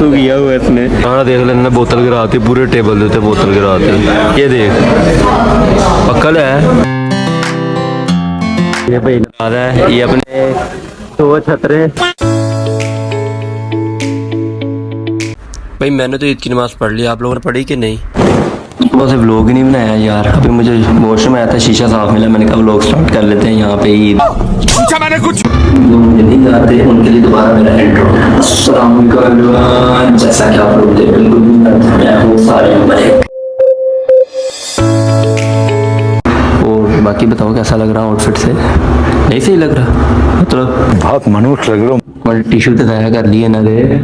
किया हुआ इसने। खाना देख लेना, बोतल गिराती पूरे टेबल देते, बोतल गिराती। ये देख पक्कल है ये भाई, आ रहा है ये अपने दो छतरे। भाई मैंने तो ईद की नमाज पढ़ ली, आप लोगों ने पढ़ी कि नहीं? बस व्लॉग ही नहीं बनाया यार। अभी मुझे वॉशरूम आया था, शीशा साफ मिला, मैंने कहा व्लॉग स्टार्ट कर लेते हैं यहाँ पे। ईद पूछा मैंने कुछ मुझे नहीं जानते, उनके लिए दोबारा मेरा इंट्रो। अस्सलाम वालेकुम, जैसा कि आप लोग देख बिल्कुल मैं हूँ सारे बड़े। और बाकी बताओ कैसा लग रहा आउटफिट से? नहीं सही लग रहा, मतलब बहुत मनुष्य लग रहा हूँ। और टिश्यू तो तैयार कर लिए ना दे,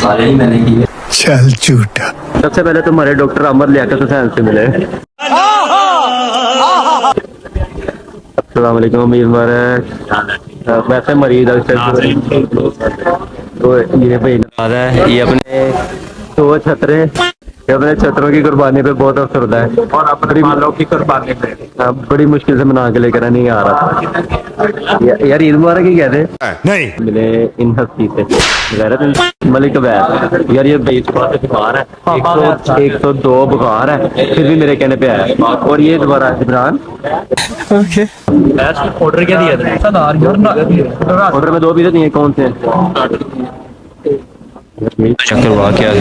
सारे ही मैंने किए। चल झूठा। सबसे पहले तुम्हारे डॉक्टर अमर लियाकत हुसैन से मिले। अस्सलाम वालेकुम अमीर मुबारक। वैसे मरीज तो ये भाई आ रहा है ये अपने दो छतरे, अपने छतरों की कुर्बानी पे बहुत अफसर होता है और अपने मालों की कुर्बानी पे बड़ी मुश्किल से मना के लेकर नहीं आ रहा था यार। ईद मुबारक ही कहते नहीं मिले इन हस्ती से मलिक वैद यार। ये 20 बुखार है, 102 बुखार है, फिर भी मेरे कहने पे आया। और ये दोबारा इमरान ऑर्डर क्या दिया था? ऑर्डर में 2 पीस दिए, कौन से चक्कर हुआ क्या?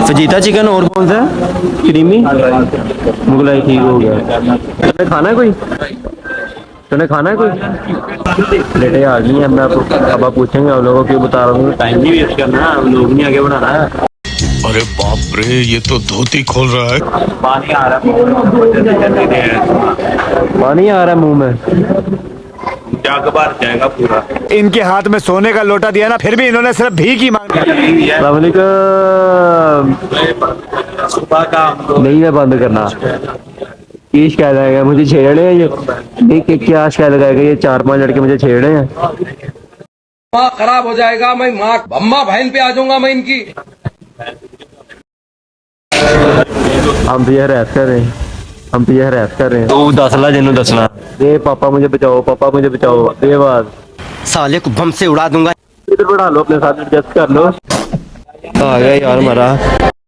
फजीता चिकन और कौन सा? क्रीमी मुगलाई। ठीक हो गया। तुमने खाना है कोई? तुमने खाना है कोई? प्लेटें आ गई हैं, मैं अब आप पूछेंगे आप लोगों को बता रहा हूँ। टाइम नहीं वेस्ट करना है, लोग नहीं आगे बढ़ाना है। अरे बाप रे, ये तो धोती खोल रहा है। पानी आ रहा है, पानी आ रहा है मुंह में, जग भर जाएगा पूरा। इनके हाथ में सोने का लोटा दिया ना, फिर भी इन्होंने सिर्फ भीख ही मांगी। सुबह का नहीं है बंद करना। क्या शिकायत लगाएगा मुझे? छेड़े हैं ये देख, क्या शिकायत लगाएगा? ये 4-5 लड़के मुझे छेड़े हैं। माँ खराब हो जाएगा, मैं माँ अम्मा बहन पे आ जाऊंगा मैं इनकी। हम तो यह रहस कर रहे हैं, हम तो यह रहस कर रहे हैं। तू दसला जिन्हों दसना दे, पापा मुझे बचाओ, पापा मुझे बचाओ। दे बात साले को बम से उड़ा दूंगा। इधर बढ़ा लो, अपने साथ एडजस्ट कर लो। आ गया यार मरा,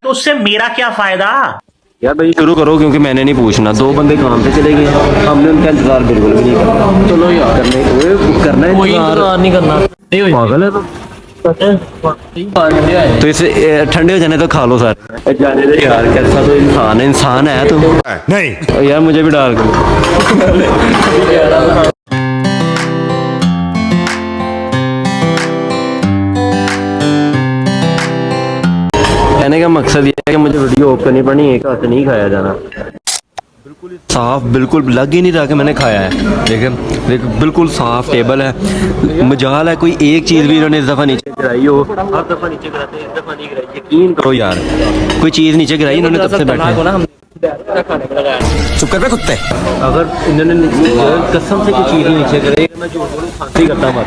तो उससे मेरा क्या फायदा? यार भाई शुरू करो, क्योंकि मैंने नहीं पूछना। 2 बंदे काम पे चले गए, हमने उनका इंतजार बिल्कुल भी नहीं करना। चलो यार करना है, कोई इंतजार नहीं करना। पागल है तो इसे ठंडे हो जाने तो खा लो सर। जाने दे यार, कैसा तो इंसान है, इंसान है तो नहीं यार मुझे भी डाल कर। कहने का मकसद ये है कि मुझे वीडियो ऑफ करनी पड़ी, एक हाथ नहीं खाया जाना। बिल्कुल साफ, बिल्कुल लग ही नहीं रहा कि मैंने खाया है। देख बिल्कुल साफ टेबल है। मजाल है कोई एक चीज भी इन्होंने इस दफा नीचे गिराई हो। हर दफा नीचे गिराते हैं, इस दफा नहीं गिराई। यकीन करो यार, कोई चीज नीचे गिराई इन्होंने तब से बैठे। चुप कर कुत्ते। अगर इन्होंने कसम से कोई चीज नीचे गिराई, मैं झूठ बोलूं फांसी करता मत।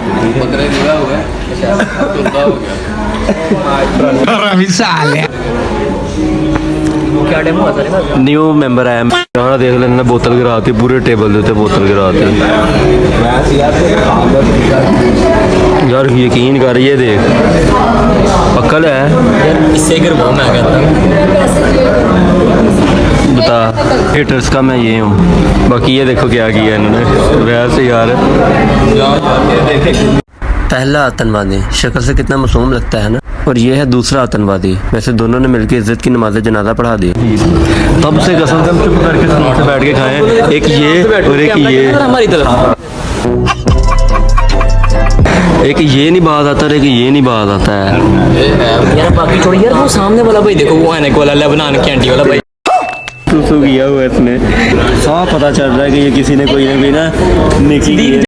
न्यू मेंबर आया, खाना देख लेना, बोतल गिराती पूरे टेबल देते, बोतल गिराती। यार यकीन कर, ये देख पक्कल है। इससे बता हेटर्स का मैं ये हूँ। बाकी ये देखो क्या किया इन्होंने वैसे यार। पहला आतंकवादी शक्ल से कितना मासूम लगता है ना, और ये है दूसरा आतंकवादी। वैसे दोनों ने मिलकर इज्जत की नमाज जनाजा पढ़ा दी। तब से कसम से चुप करके साथ से बैठ के खाएं, एक ये और एक ये। हमारी तरफ एक ये नहीं बात आता, एक ये नहीं बात आता है यार। बाकी छोड़ी यार, वो सामने वाला भाई देखो, वो आने वाला लेबनान की आंटी वाला भाई सुसु किया हुआ इसने। साफ पता चल रहा है कि ये किसी ने कोई ना निकी की है।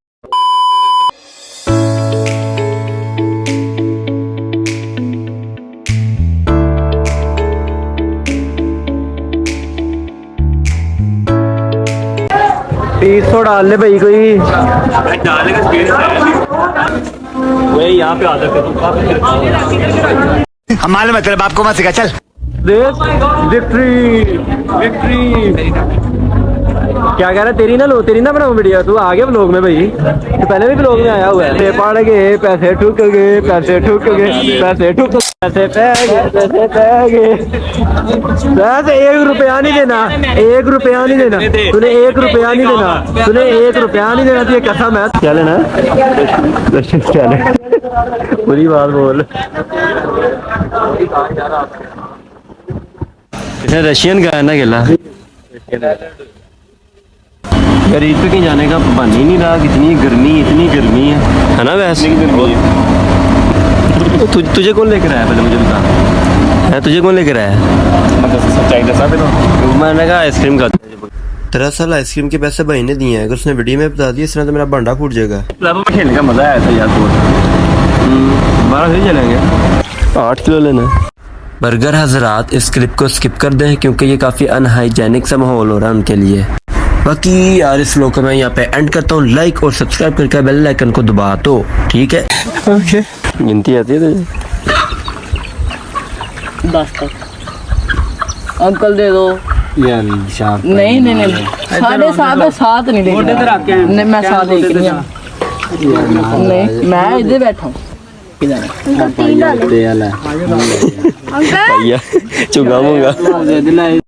डाल ले भाई, कोई डालेगा स्पीड वही यहाँ पे आ सकते। हमारे मतलब आपको मत सिखा। चल विक्ट्री विक्ट्री क्या कह रहा है? तेरी ना बनाऊं वीडियो? तू आ गया व्लॉग में भाई, तो पहले भी व्लॉग में आया हुआ है। पड़ गए पैसे ठुक गए, पैसे ठुक गए, पैसे ठुक, पैसे पै गए, पैसे पै गए। पैसे 1 रुपया नहीं देना, 1 रुपया नहीं देना तूने, 1 रुपया नहीं देना तूने, 1 रुपया नहीं देना तुझे कसम है। क्या लेना? क्या लेना? पूरी बात बोल। इसने रशियन का है ना खेला यार, ईद पे कहीं जाने का बन ही नहीं रहा। कितनी गर्मी, इतनी गर्मी है ना? वैसे तुझे कौन लेकर आया पहले मुझे बता। है तुझे कौन लेकर आया? मैंने कहा आइसक्रीम का। दरअसल आइसक्रीम के पैसे भाई ने दिए हैं, अगर उसने वीडियो में बता दिया इस तरह तो मेरा भांडा फूट जाएगा। खेलने का मजा आया था यार। 12 फिर चलेंगे। 8 किलो लेना। बर्गर हजरात, इस क्लिप को स्किप कर दें क्योंकि ये काफ़ी अनहाइजेनिक सा माहौल हो रहा है उनके लिए। बाकी यार इस व्लॉग को मैं यहाँ पे एंड करता हूँ। लाइक और सब्सक्राइब करके बेल आइकन को दबा दो, ठीक है? ओके, गिनती आती है तुझे? 10 तक अंकल दे दो। नहीं नहीं नहीं 7.5 नहीं देंगे। नहीं मैं 7 नहीं, मैं इधर बैठा हूँ। चुगाऊंगा।